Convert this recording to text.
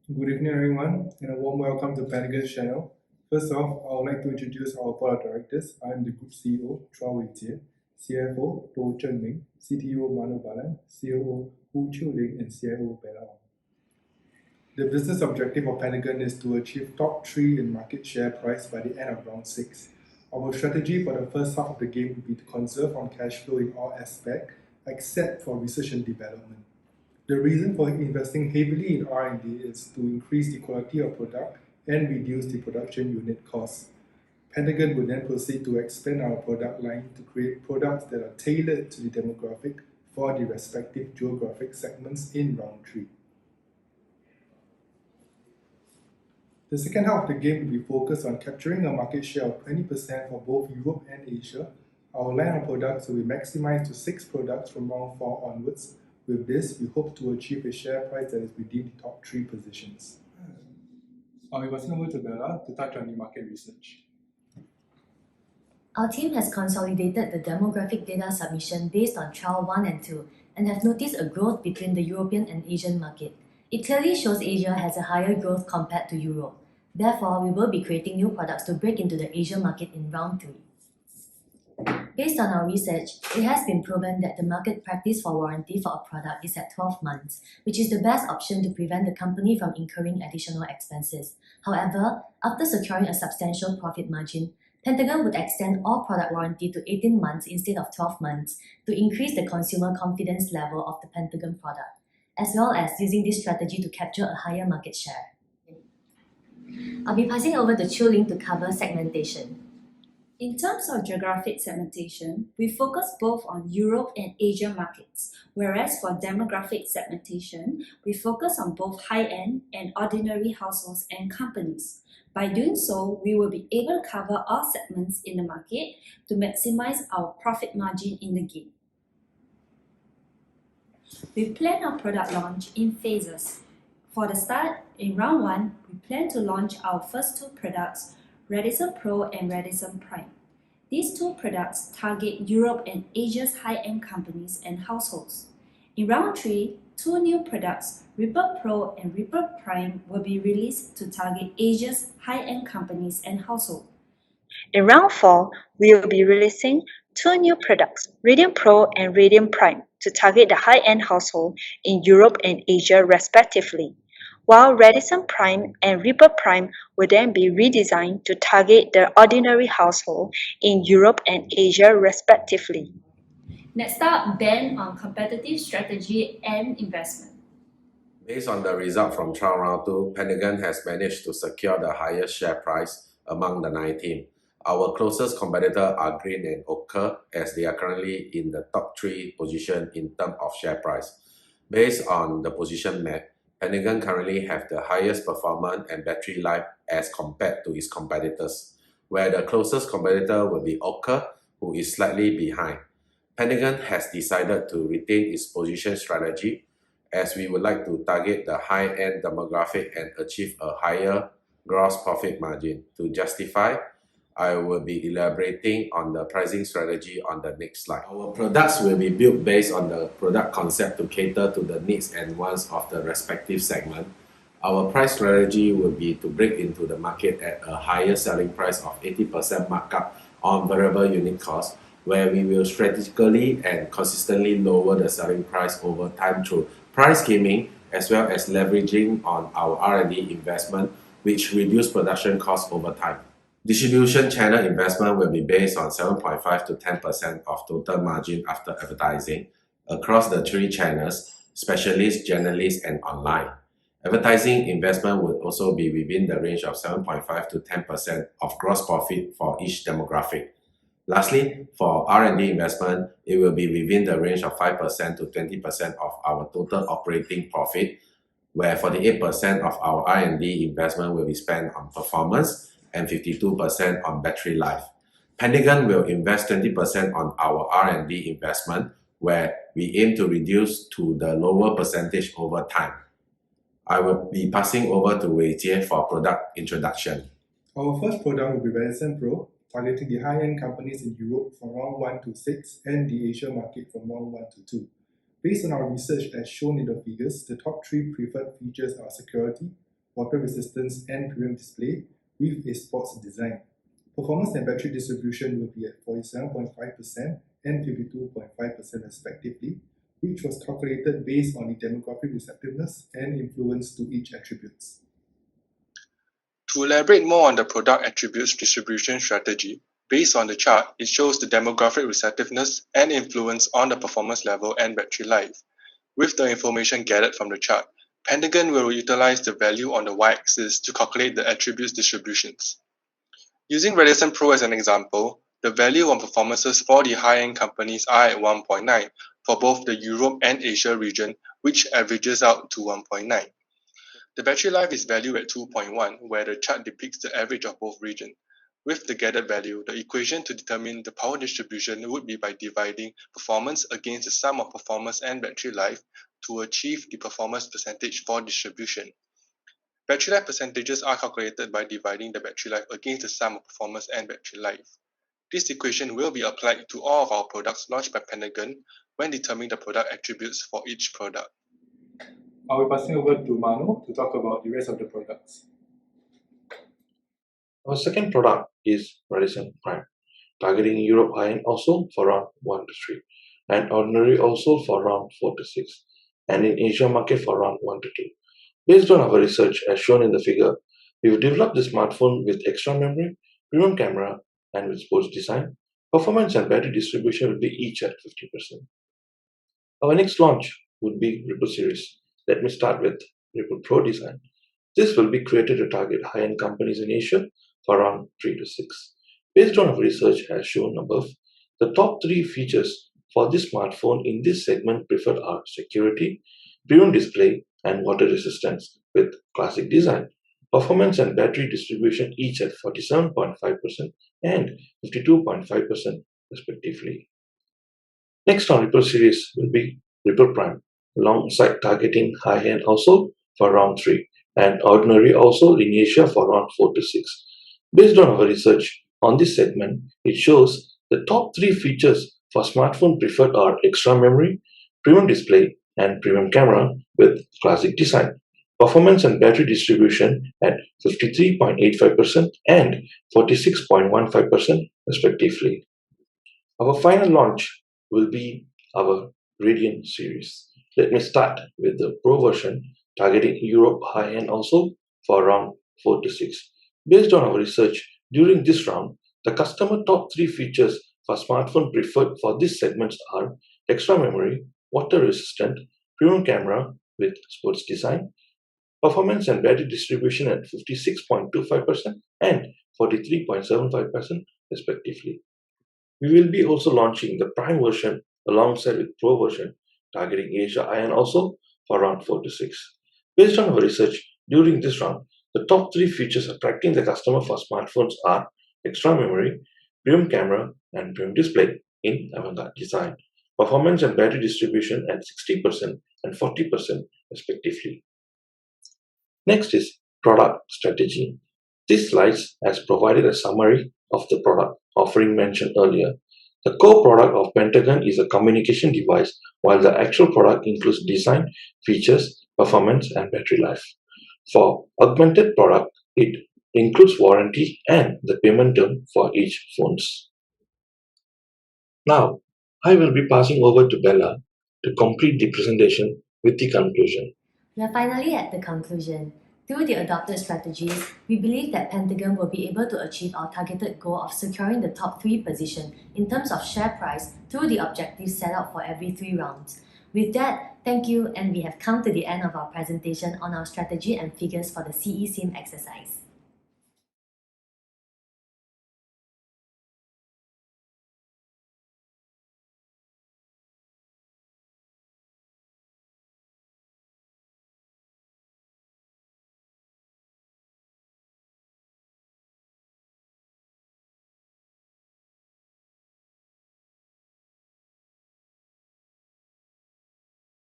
Good evening, everyone, and a warm welcome to Pentagon's channel. First off, I would like to introduce our board of directors. I am the Group CEO, Chua Wei-Jie, CFO, Do Zhengming, CTO, Manu Balan, COO, Hu Chiu-Ling, and CIO, Bella Ong. The business objective of Pentagon is to achieve top 3 in market share price by the end of round 6. Our strategy for the first half of the game will be to conserve on cash flow in all aspects, except for research and development. The reason for investing heavily in R&D is to increase the quality of product and reduce the production unit costs. Pentagon will then proceed to expand our product line to create products that are tailored to the demographic for the respective geographic segments in round 3. The second half of the game will be focused on capturing a market share of 20% for both Europe and Asia. Our line of products will be maximized to 6 products from round 4 onwards. With this, we hope to achieve a share price that is within the top 3 positions. I'll be passing over to Bella to touch on the market research. Our team has consolidated the demographic data submission based on trial 1 and 2 and have noticed a growth between the European and Asian market. It clearly shows Asia has a higher growth compared to Europe. Therefore, we will be creating new products to break into the Asian market in round 3. Based on our research, it has been proven that the market practice for warranty for a product is at 12 months, which is the best option to prevent the company from incurring additional expenses. However, after securing a substantial profit margin, Pentagon would extend all product warranty to 18 months instead of 12 months to increase the consumer confidence level of the Pentagon product, as well as using this strategy to capture a higher market share. I'll be passing over to Chiu-Ling to cover segmentation. In terms of geographic segmentation, we focus both on Europe and Asia markets, whereas for demographic segmentation, we focus on both high-end and ordinary households and companies. By doing so, we will be able to cover all segments in the market to maximize our profit margin in the game. We plan our product launch in phases. For the start, in round 1, we plan to launch our first 2 products, Radisson Pro and Radisson Prime. These 2 products target Europe and Asia's high-end companies and households. In round 3, 2 new products, Ripper Pro and Ripper Prime, will be released to target Asia's high-end companies and households. In round 4, we will be releasing 2 new products, Radiant Pro and Radiant Prime, to target the high-end household in Europe and Asia respectively, while Radisson Prime and Ripper Prime will then be redesigned to target the ordinary household in Europe and Asia respectively. Next up, Ben on competitive strategy and investment. Based on the result from trial round 2, Pentagon has managed to secure the highest share price among the 9 teams. Our closest competitors are Green and Ochre, as they are currently in the top 3 position in terms of share price. Based on the position map, Pentagon currently have the highest performance and battery life as compared to its competitors, where the closest competitor will be Ochre, who is slightly behind. Pentagon has decided to retain its position strategy, as we would like to target the high-end demographic and achieve a higher gross profit margin. To justify, I will be elaborating on the pricing strategy on the next slide. Our products will be built based on the product concept to cater to the needs and wants of the respective segment. Our price strategy will be to break into the market at a higher selling price of 80% markup on variable unit cost, where we will strategically and consistently lower the selling price over time through price scheming, as well as leveraging on our R&D investment, which reduce production costs over time. Distribution channel investment will be based on 7.5 to 10% of total margin after advertising across the 3 channels, specialist, generalist, and online. Advertising investment would also be within the range of 7.5 to 10% of gross profit for each demographic. Lastly, for R&D investment, it will be within the range of 5% to 20% of our total operating profit, where 48% of our R&D investment will be spent on performance and 52% on battery life. Pentagon will invest 20% on our R&D investment, where we aim to reduce to the lower percentage over time. I will be passing over to Wei-Jie for product introduction. Our first product will be Radisson Pro, targeting the high-end companies in Europe from round 1 to 6 and the Asia market from round 1 to 2. Based on our research as shown in the figures, the top 3 preferred features are security, water resistance and premium display with a sports design. Performance and battery distribution will be at 47.5% and 52.5% respectively, which was calculated based on the demographic receptiveness and influence to each attributes. To elaborate more on the product attributes distribution strategy, based on the chart, it shows the demographic receptiveness and influence on the performance level and battery life. With the information gathered from the chart, Pentagon will utilize the value on the y-axis to calculate the attributes distributions. Using Radisson Pro as an example, the value on performances for the high-end companies are at 1.9 for both the Europe and Asia region, which averages out to 1.9. The battery life is valued at 2.1, where the chart depicts the average of both regions. With the gathered value, the equation to determine the power distribution would be by dividing performance against the sum of performance and battery life to achieve the performance percentage for distribution. Battery life percentages are calculated by dividing the battery life against the sum of performance and battery life. This equation will be applied to all of our products launched by Pentagon when determining the product attributes for each product. I'll be passing over to Manu to talk about the rest of the products. Our second product is Radisson Prime, targeting Europe high-end also for round 1 to 3, and ordinary also for round 4 to 6, and in Asia market for round 1 to 2. Based on our research as shown in the figure, we've developed the smartphone with extra memory, premium camera, and with sports design. Performance and battery distribution will be each at 50%. Our next launch would be Ripple series. Let me start with Ripple Pro design. This will be created to target high-end companies in Asia for around 3 to 6. Based on our research as shown above, the top 3 features for this smartphone in this segment preferred are security, premium display, and water resistance with classic design. Performance and battery distribution each at 47.5% and 52.5% respectively. Next on Ripple series will be Ripple Prime, alongside targeting high-end also for round 3 and ordinary also in Asia for round 4 to 6. Based on our research on this segment, it shows the top 3 features for smartphone preferred are extra memory, premium display, and premium camera with classic design. Performance and battery distribution at 53.85% and 46.15% respectively. Our final launch will be our Radiant series. Let me start with the Pro version targeting Europe high-end also for round 4 to 6. Based on our research during this round, the customer top 3 features for smartphone preferred for this segment are extra memory, water resistant, premium camera with sports design, performance and battery distribution at 56.25% and 43.75% respectively. We will be also launching the Prime version alongside with Pro version targeting Asia and also for round 4 to 6. Based on our research during this round, the top 3 features attracting the customer for smartphones are extra memory, premium camera, and premium display in avant-garde design. Performance and battery distribution at 60% and 40% respectively. Next is product strategy. This slide has provided a summary of the product offering mentioned earlier. The core product of Pentagon is a communication device, while the actual product includes design, features, performance, and battery life. For augmented product, it includes warranty and the payment term for each phones. Now, I will be passing over to Bella to complete the presentation with the conclusion. We are finally at the conclusion. Through the adopted strategies, we believe that Pentagon will be able to achieve our targeted goal of securing the top 3 position in terms of share price through the objectives set out for every 3 rounds. With that, thank you, and we have come to the end of our presentation on our strategy and figures for the Cesim exercise.